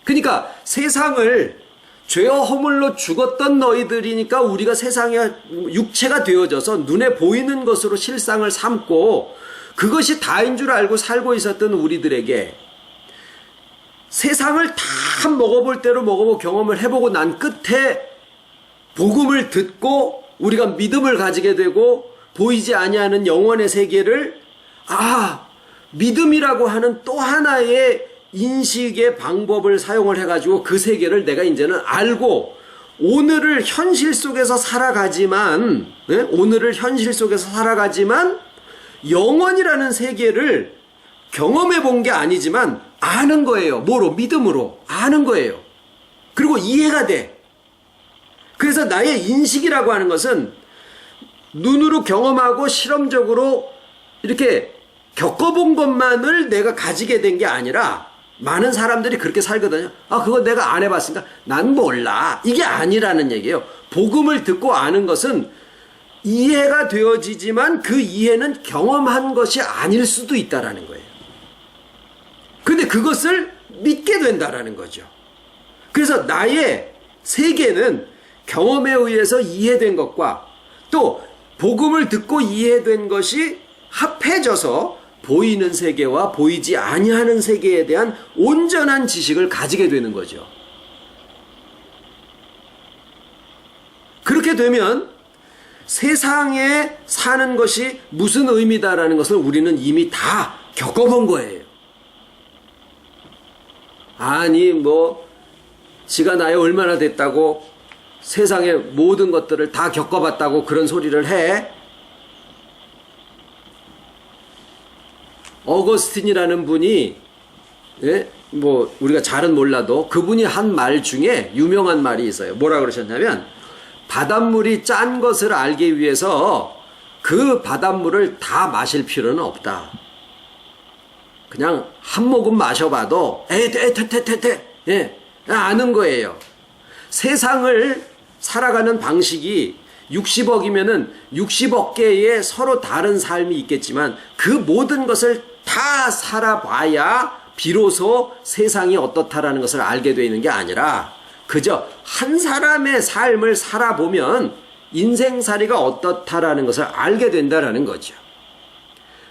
그러니까 세상을 죄와 허물로 죽었던 너희들이니까 우리가 세상의 육체가 되어져서 눈에 보이는 것으로 실상을 삼고 그것이 다인 줄 알고 살고 있었던 우리들에게 세상을 다 먹어볼 대로 먹어보고 경험을 해보고 난 끝에 복음을 듣고 우리가 믿음을 가지게 되고 보이지 아니하는 영원의 세계를 믿음이라고 하는 또 하나의 인식의 방법을 사용을 해가지고 그 세계를 내가 이제는 알고 오늘을 현실 속에서 살아가지만 영원이라는 세계를 경험해 본 게 아니지만 아는 거예요. 뭐로? 믿음으로 아는 거예요. 그리고 이해가 돼. 그래서 나의 인식이라고 하는 것은 눈으로 경험하고 실험적으로 이렇게 겪어본 것만을 내가 가지게 된 게 아니라 많은 사람들이 그렇게 살거든요. 그거 내가 안 해봤으니까 난 몰라. 이게 아니라는 얘기예요. 복음을 듣고 아는 것은 이해가 되어지지만 그 이해는 경험한 것이 아닐 수도 있다라는 거예요. 근데 그것을 믿게 된다라는 거죠. 그래서 나의 세계는 경험에 의해서 이해된 것과 또 복음을 듣고 이해된 것이 합해져서 보이는 세계와 보이지 아니하는 세계에 대한 온전한 지식을 가지게 되는 거죠. 그렇게 되면 세상에 사는 것이 무슨 의미다라는 것을 우리는 이미 다 겪어본 거예요. 지가 나이 얼마나 됐다고 세상의 모든 것들을 다 겪어봤다고 그런 소리를 해? 어거스틴이라는 분이 우리가 잘은 몰라도 그분이 한 말 중에 유명한 말이 있어요. 뭐라 그러셨냐면 바닷물이 짠 것을 알기 위해서 그 바닷물을 다 마실 필요는 없다. 그냥 한 모금 마셔봐도 아는 거예요. 세상을 살아가는 방식이 60억이면은 60억 개의 서로 다른 삶이 있겠지만 그 모든 것을 다 살아봐야 비로소 세상이 어떻다라는 것을 알게 되는 게 아니라 그저 한 사람의 삶을 살아보면 인생살이가 어떻다라는 것을 알게 된다라는 거죠.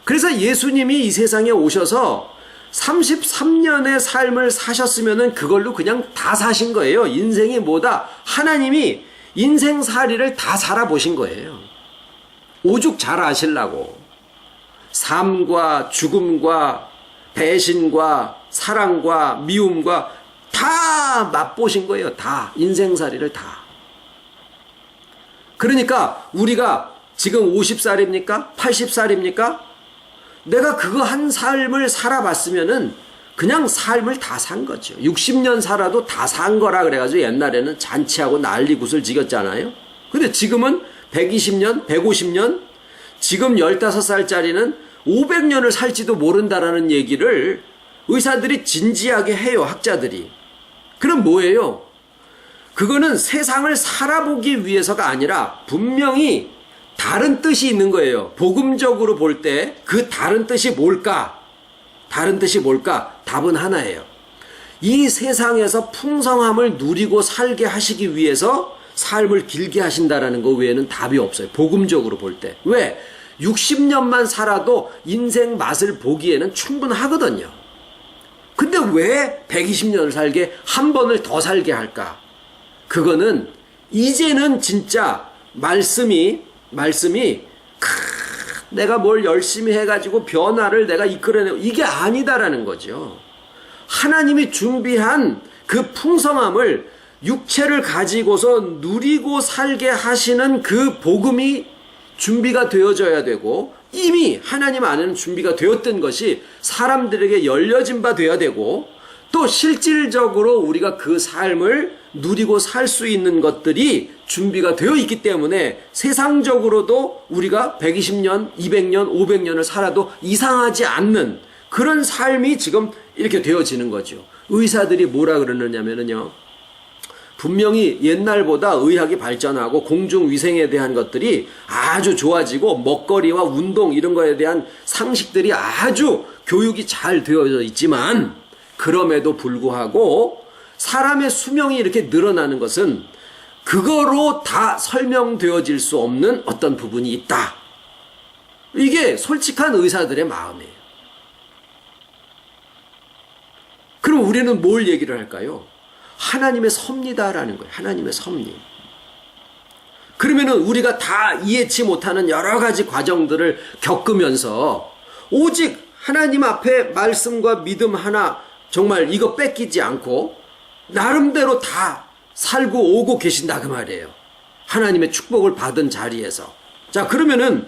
그래서 예수님이 이 세상에 오셔서 33년의 삶을 사셨으면은 그걸로 그냥 다 사신 거예요. 인생이 뭐다? 하나님이 인생살이를 다 살아보신 거예요. 오죽 잘 아시려고. 삶과 죽음과 배신과 사랑과 미움과 다 맛보신 거예요. 다. 인생살이를 다. 그러니까 우리가 지금 50살입니까? 80살입니까? 내가 그거 한 삶을 살아봤으면은 그냥 삶을 다 산 거죠. 60년 살아도 다 산 거라 그래가지고 옛날에는 잔치하고 난리굿을 지겼잖아요. 근데 지금은 120년, 150년, 지금 15살짜리는 500년을 살지도 모른다라는 얘기를 의사들이 진지하게 해요, 학자들이. 그럼 뭐예요? 그거는 세상을 살아보기 위해서가 아니라 분명히 다른 뜻이 있는 거예요. 복음적으로 볼 때 그 다른 뜻이 뭘까? 다른 뜻이 뭘까? 답은 하나예요. 이 세상에서 풍성함을 누리고 살게 하시기 위해서 삶을 길게 하신다라는 거 외에는 답이 없어요. 복음적으로 볼 때. 왜? 60년만 살아도 인생 맛을 보기에는 충분하거든요. 근데 왜 120년을 살게, 한 번을 더 살게 할까? 그거는 이제는 진짜 말씀이 내가 뭘 열심히 해가지고 변화를 내가 이끌어내고 이게 아니다라는 거죠. 하나님이 준비한 그 풍성함을 육체를 가지고서 누리고 살게 하시는 그 복음이 준비가 되어져야 되고 이미 하나님 안에는 준비가 되었던 것이 사람들에게 열려진 바 되어야 되고 또 실질적으로 우리가 그 삶을 누리고 살 수 있는 것들이 준비가 되어 있기 때문에 세상적으로도 우리가 120년, 200년, 500년을 살아도 이상하지 않는 그런 삶이 지금 이렇게 되어지는 거죠. 의사들이 뭐라 그러느냐면요. 분명히 옛날보다 의학이 발전하고 공중위생에 대한 것들이 아주 좋아지고 먹거리와 운동 이런 거에 대한 상식들이 아주 교육이 잘 되어져 있지만 그럼에도 불구하고 사람의 수명이 이렇게 늘어나는 것은 그거로 다 설명되어질 수 없는 어떤 부분이 있다. 이게 솔직한 의사들의 마음이에요. 그럼 우리는 뭘 얘기를 할까요? 하나님의 섭리다라는 거예요. 하나님의 섭리. 그러면은 우리가 다 이해치 못하는 여러 가지 과정들을 겪으면서 오직 하나님 앞에 말씀과 믿음 하나 정말 이거 뺏기지 않고 나름대로 다 살고 오고 계신다 그 말이에요. 하나님의 축복을 받은 자리에서. 자, 그러면은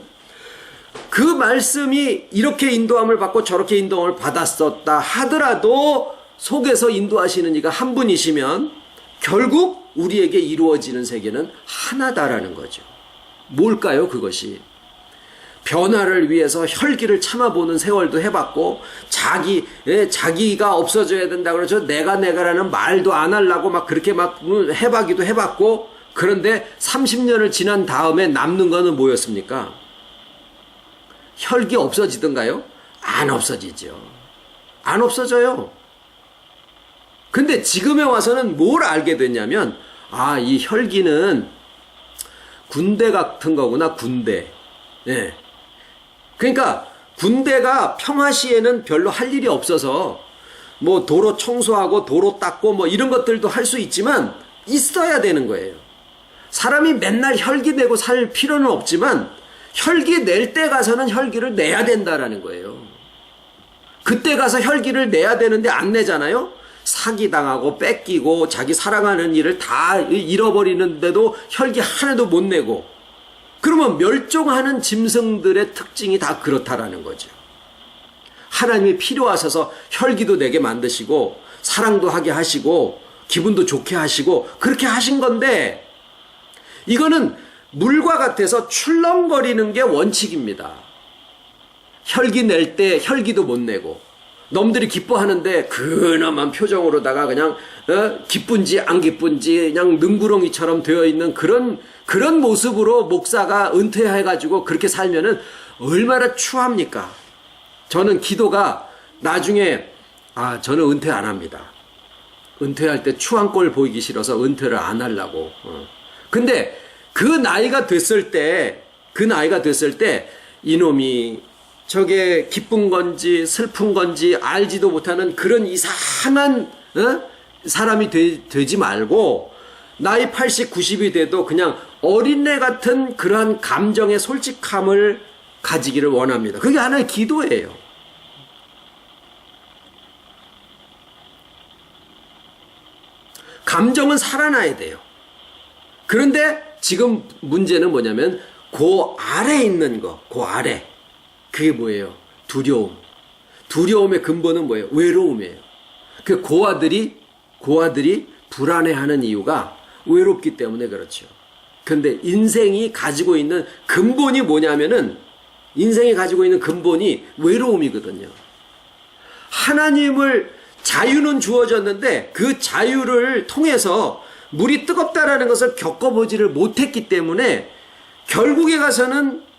그 말씀이 이렇게 인도함을 받고 저렇게 인도함을 받았었다 하더라도 속에서 인도하시는 이가 한 분이시면 결국 우리에게 이루어지는 세계는 하나다라는 거죠. 뭘까요, 그것이? 변화를 위해서 혈기를 참아보는 세월도 해봤고, 자기가 없어져야 된다 그러죠. 내가라는 말도 안 하려고 막 그렇게 막 해봤기도 해봤고, 그런데 30년을 지난 다음에 남는 거는 뭐였습니까? 혈기 없어지던가요? 안 없어지죠. 안 없어져요. 근데 지금에 와서는 뭘 알게 됐냐면, 이 혈기는 군대 같은 거구나, 군대. 예. 그러니까 군대가 평화시에는 별로 할 일이 없어서 뭐 도로 청소하고 도로 닦고 뭐 이런 것들도 할 수 있지만 있어야 되는 거예요. 사람이 맨날 혈기 내고 살 필요는 없지만 혈기 낼 때 가서는 혈기를 내야 된다라는 거예요. 그때 가서 혈기를 내야 되는데 안 내잖아요. 사기당하고 뺏기고 자기 사랑하는 일을 다 잃어버리는데도 혈기 하나도 못 내고, 그러면 멸종하는 짐승들의 특징이 다 그렇다라는 거죠. 하나님이 필요하셔서 혈기도 내게 만드시고 사랑도 하게 하시고 기분도 좋게 하시고 그렇게 하신 건데, 이거는 물과 같아서 출렁거리는 게 원칙입니다. 혈기 낼 때 혈기도 못 내고, 놈들이 기뻐하는데 근엄한 표정으로다가 그냥 기쁜지 안 기쁜지 그냥 능구렁이처럼 되어 있는 그런 모습으로 목사가 은퇴해가지고 그렇게 살면은 얼마나 추합니까? 저는 기도가 나중에 저는 은퇴 안 합니다. 은퇴할 때 추한 꼴 보이기 싫어서 은퇴를 안 하려고. 근데 그 나이가 됐을 때 이놈이 저게 기쁜 건지 슬픈 건지 알지도 못하는 그런 이상한 사람이 되지 말고, 나이 80, 90이 돼도 그냥 어린애 같은 그러한 감정의 솔직함을 가지기를 원합니다. 그게 하나의 기도예요. 감정은 살아나야 돼요. 그런데 지금 문제는 뭐냐면 그 아래 있는 거, 그 아래. 그게 뭐예요? 두려움. 두려움의 근본은 뭐예요? 외로움이에요. 그 고아들이 불안해하는 이유가 외롭기 때문에 그렇죠. 그런데 인생이 가지고 있는 근본이 뭐냐면은, 인생이 가지고 있는 근본이 외로움이거든요. 하나님을 자유는 주어졌는데 그 자유를 통해서 물이 뜨겁다라는 것을 겪어보지를 못했기 때문에 결국에 가서는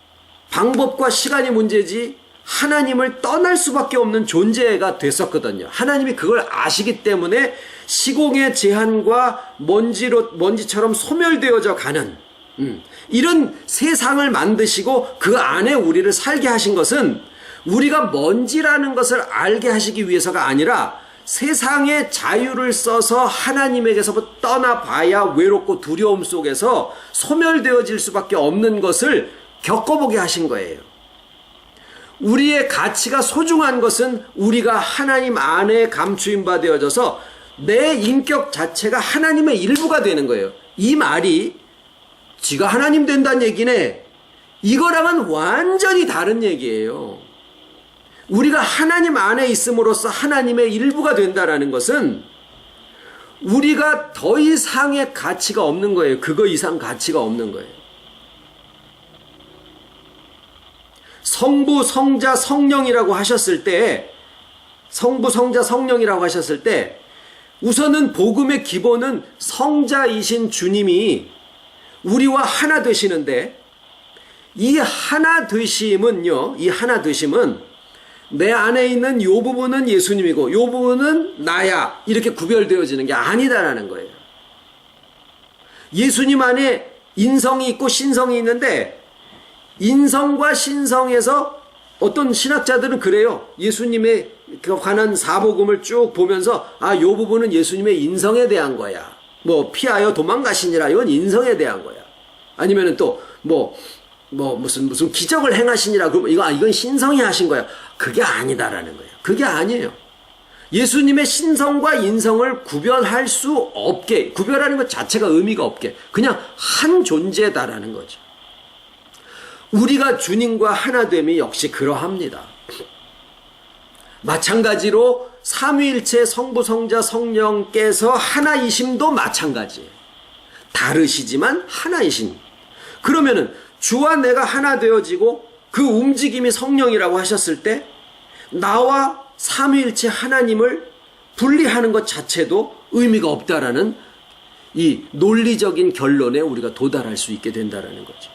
방법과 시간이 문제지 하나님을 떠날 수밖에 없는 존재가 됐었거든요. 하나님이 그걸 아시기 때문에 시공의 제한과 먼지처럼 소멸되어져 가는 이런 세상을 만드시고 그 안에 우리를 살게 하신 것은 우리가 먼지라는 것을 알게 하시기 위해서가 아니라 세상의 자유를 써서 하나님에게서 떠나봐야 외롭고 두려움 속에서 소멸되어질 수밖에 없는 것을 겪어보게 하신 거예요. 우리의 가치가 소중한 것은 우리가 하나님 안에 감추임 바 되어져서 내 인격 자체가 하나님의 일부가 되는 거예요. 이 말이 지가 하나님 된다는 얘기네, 이거랑은 완전히 다른 얘기예요. 우리가 하나님 안에 있음으로써 하나님의 일부가 된다라는 것은 우리가 더 이상의 가치가 없는 거예요. 그거 이상 가치가 없는 거예요. 성부, 성자, 성령이라고 하셨을 때, 우선은 복음의 기본은 성자이신 주님이 우리와 하나 되시는데, 이 하나 되심은 내 안에 있는 요 부분은 예수님이고 요 부분은 나야, 이렇게 구별되어지는 게 아니다라는 거예요. 예수님 안에 인성이 있고 신성이 있는데, 인성과 신성에서 어떤 신학자들은 그래요. 예수님에 관한 사복음을 쭉 보면서 요 부분은 예수님의 인성에 대한 거야. 뭐 피하여 도망가시니라, 이건 인성에 대한 거야. 아니면은 또 무슨 기적을 행하시니라 그러면 이건 신성이 하신 거야. 그게 아니다라는 거예요. 그게 아니에요. 예수님의 신성과 인성을 구별할 수 없게, 구별하는 것 자체가 의미가 없게 그냥 한 존재다라는 거죠. 우리가 주님과 하나됨이 역시 그러합니다. 마찬가지로 삼위일체 성부, 성자, 성령께서 하나이심도 마찬가지예요. 다르시지만 하나이신. 그러면은 주와 내가 하나 되어지고 그 움직임이 성령이라고 하셨을 때 나와 삼위일체 하나님을 분리하는 것 자체도 의미가 없다라는 이 논리적인 결론에 우리가 도달할 수 있게 된다라는 거죠.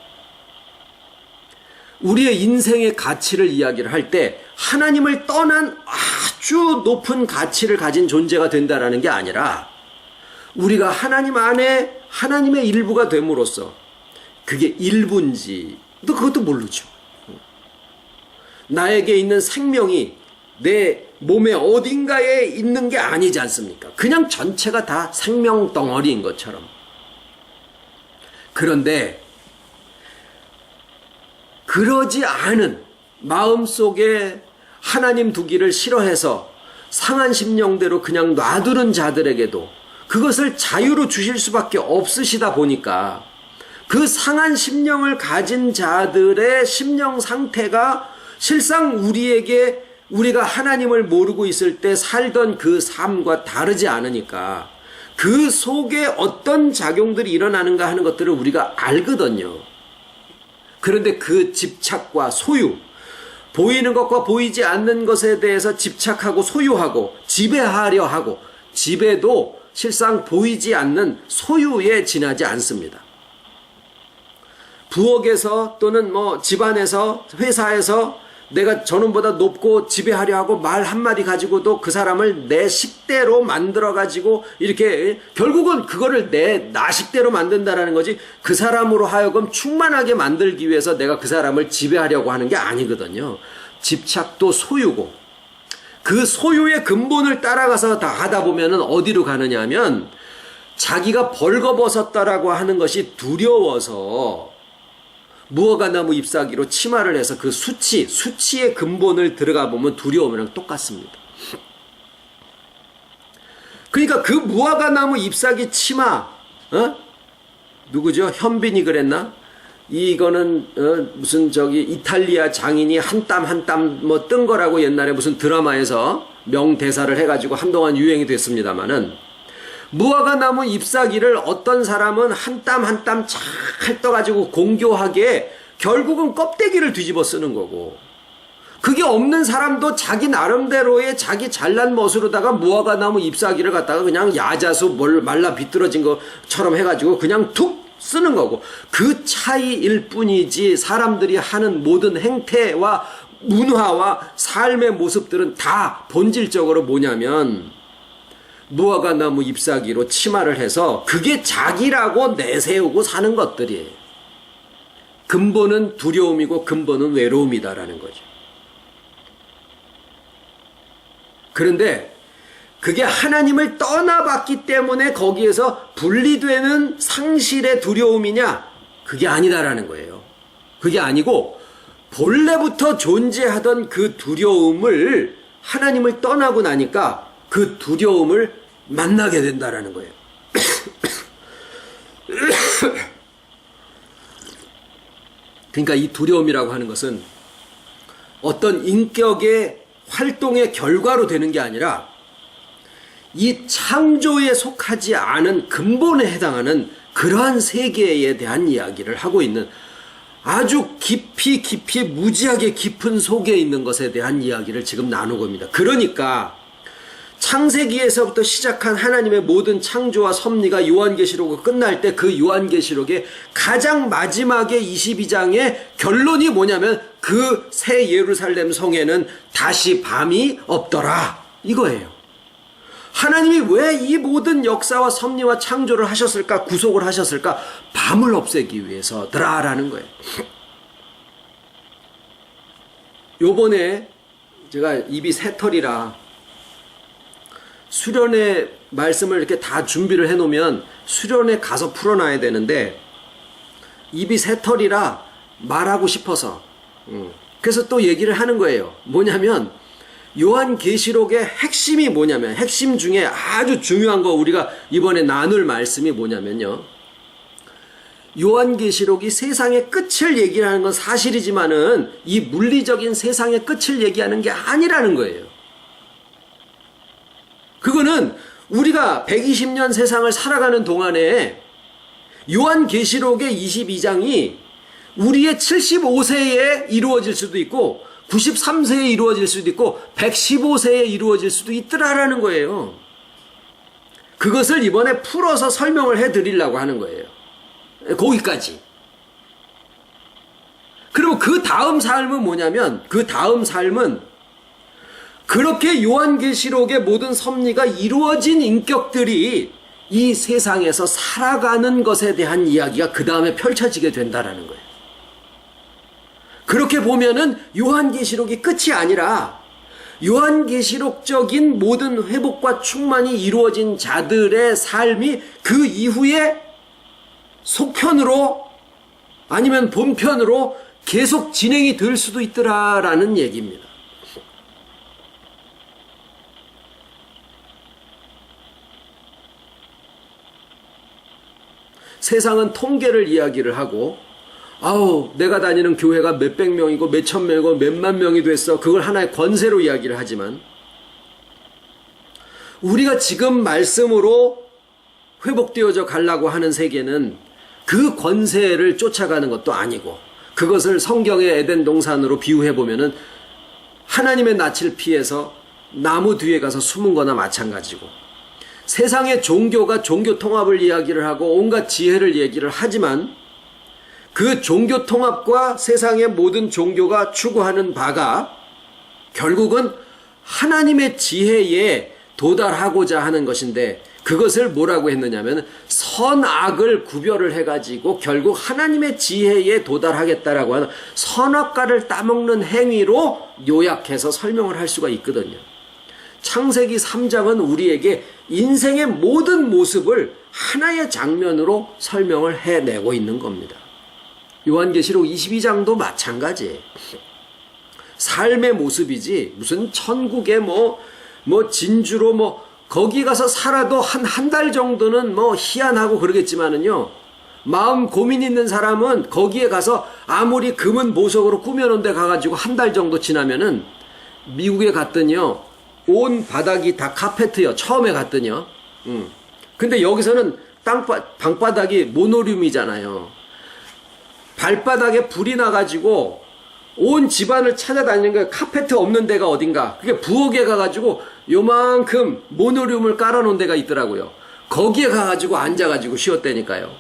우리의 인생의 가치를 이야기를 할 때 하나님을 떠난 아주 높은 가치를 가진 존재가 된다라는 게 아니라 우리가 하나님 안에 하나님의 일부가 됨으로써 그게 일부인지 그것도 모르죠. 나에게 있는 생명이 내 몸의 어딘가에 있는 게 아니지 않습니까? 그냥 전체가 다 생명 덩어리인 것처럼. 그런데 그러지 않은 마음속에 하나님 두기를 싫어해서 상한 심령대로 그냥 놔두는 자들에게도 그것을 자유로 주실 수밖에 없으시다 보니까 그 상한 심령을 가진 자들의 심령 상태가 실상 우리가 하나님을 모르고 있을 때 살던 그 삶과 다르지 않으니까 그 속에 어떤 작용들이 일어나는가 하는 것들을 우리가 알거든요. 그런데 그 집착과 소유, 보이는 것과 보이지 않는 것에 대해서 집착하고 소유하고 지배하려 하고 지배도 실상 보이지 않는 소유에 지나지 않습니다. 부엌에서 또는 집안에서 회사에서 내가 저놈보다 높고 지배하려 하고 말 한마디 가지고도 그 사람을 내 식대로 만들어 가지고 이렇게 결국은 그거를 내 나식대로 만든다라는 거지 그 사람으로 하여금 충만하게 만들기 위해서 내가 그 사람을 지배하려고 하는 게 아니거든요. 집착도 소유고 그 소유의 근본을 따라가서 다 하다 보면은 어디로 가느냐 하면 자기가 벌거벗었다라고 하는 것이 두려워서 무화과나무 잎사귀로 치마를 해서 그 수치의 근본을 들어가 보면 두려움이랑 똑같습니다. 그러니까 그 무화과나무 잎사귀 치마, 누구죠? 현빈이 그랬나? 이거는 무슨 이탈리아 장인이 한 땀 한 땀 뜬 거라고 옛날에 무슨 드라마에서 명대사를 해가지고 한동안 유행이 됐습니다만은 무화과나무 잎사귀를 어떤 사람은 한 땀 한 땀 잘 떠가지고 공교하게 결국은 껍데기를 뒤집어 쓰는 거고 그게 없는 사람도 자기 나름대로의 자기 잘난 멋으로다가 무화과나무 잎사귀를 갖다가 그냥 야자수 말라 비뚤어진 것처럼 해가지고 그냥 툭 쓰는 거고 그 차이일 뿐이지 사람들이 하는 모든 행태와 문화와 삶의 모습들은 다 본질적으로 뭐냐면 무화과나무 잎사귀로 치마를 해서 그게 자기라고 내세우고 사는 것들이에요. 근본은 두려움이고 근본은 외로움이다라는 거죠. 그런데 그게 하나님을 떠나봤기 때문에 거기에서 분리되는 상실의 두려움이냐? 그게 아니다라는 거예요. 그게 아니고 본래부터 존재하던 그 두려움을 하나님을 떠나고 나니까 그 두려움을 만나게 된다라는 거예요. 그러니까 이 두려움이라고 하는 것은 어떤 인격의 활동의 결과로 되는 게 아니라 이 창조에 속하지 않은 근본에 해당하는 그러한 세계에 대한 이야기를 하고 있는 아주 깊이 무지하게 깊은 속에 있는 것에 대한 이야기를 지금 나누고 있습니다. 그러니까 창세기에서부터 시작한 하나님의 모든 창조와 섭리가 요한계시록으로 끝날 때 그 요한계시록의 가장 마지막에 22장의 결론이 뭐냐면 그 새 예루살렘 성에는 다시 밤이 없더라 이거예요. 하나님이 왜 이 모든 역사와 섭리와 창조를 하셨을까? 구속을 하셨을까? 밤을 없애기 위해서더라라는 거예요. 요번에 제가 입이 새털이라 수련회 말씀을 이렇게 다 준비를 해놓으면 수련회 가서 풀어놔야 되는데 입이 새털이라 말하고 싶어서. 그래서 또 얘기를 하는 거예요. 뭐냐면 요한계시록의 핵심이 뭐냐면, 핵심 중에 아주 중요한 거 우리가 이번에 나눌 말씀이 뭐냐면요, 요한계시록이 세상의 끝을 얘기하는 건 사실이지만은 이 물리적인 세상의 끝을 얘기하는 게 아니라는 거예요. 그거는 우리가 120년 세상을 살아가는 동안에 요한계시록의 22장이 우리의 75세에 이루어질 수도 있고 93세에 이루어질 수도 있고 115세에 이루어질 수도 있더라라는 거예요. 그것을 이번에 풀어서 설명을 해드리려고 하는 거예요. 거기까지. 그리고 그 다음 삶은 뭐냐면, 그 다음 삶은 그렇게 요한계시록의 모든 섭리가 이루어진 인격들이 이 세상에서 살아가는 것에 대한 이야기가 그 다음에 펼쳐지게 된다라는 거예요. 그렇게 보면은 요한계시록이 끝이 아니라 요한계시록적인 모든 회복과 충만이 이루어진 자들의 삶이 그 이후에 속편으로 아니면 본편으로 계속 진행이 될 수도 있더라라는 얘기입니다. 세상은 통계를 이야기를 하고, 아우 내가 다니는 교회가 몇백 명이고 몇천 명이고 몇만 명이 됐어, 그걸 하나의 권세로 이야기를 하지만, 우리가 지금 말씀으로 회복되어져 가려고 하는 세계는 그 권세를 쫓아가는 것도 아니고, 그것을 성경의 에덴 동산으로 비유해 보면은 하나님의 낯을 피해서 나무 뒤에 가서 숨은 거나 마찬가지고, 세상의 종교가 종교 통합을 이야기를 하고 온갖 지혜를 얘기를 하지만 그 종교 통합과 세상의 모든 종교가 추구하는 바가 결국은 하나님의 지혜에 도달하고자 하는 것인데, 그것을 뭐라고 했느냐면 선악을 구별을 해가지고 결국 하나님의 지혜에 도달하겠다라고 하는 선악과를 따먹는 행위로 요약해서 설명을 할 수가 있거든요. 창세기 3장은 우리에게 인생의 모든 모습을 하나의 장면으로 설명을 해내고 있는 겁니다. 요한계시록 22장도 마찬가지예요. 삶의 모습이지 무슨 천국에 뭐 진주로 거기 가서 살아도 한 달 정도는 희한하고 그러겠지만은요, 마음 고민 있는 사람은 거기에 가서 아무리 금은 보석으로 꾸며놓은 데 가가지고 한 달 정도 지나면은, 미국에 갔더니요 온 바닥이 다 카페트요. 처음에 갔더니요. 근데 여기서는 방바닥이 모노륨이잖아요. 발바닥에 불이 나가지고 온 집안을 찾아다니는 거예요. 카페트 없는 데가 어딘가. 그게 부엌에 가가지고 요만큼 모노륨을 깔아놓은 데가 있더라고요. 거기에 가가지고 앉아가지고 쉬었다니까요.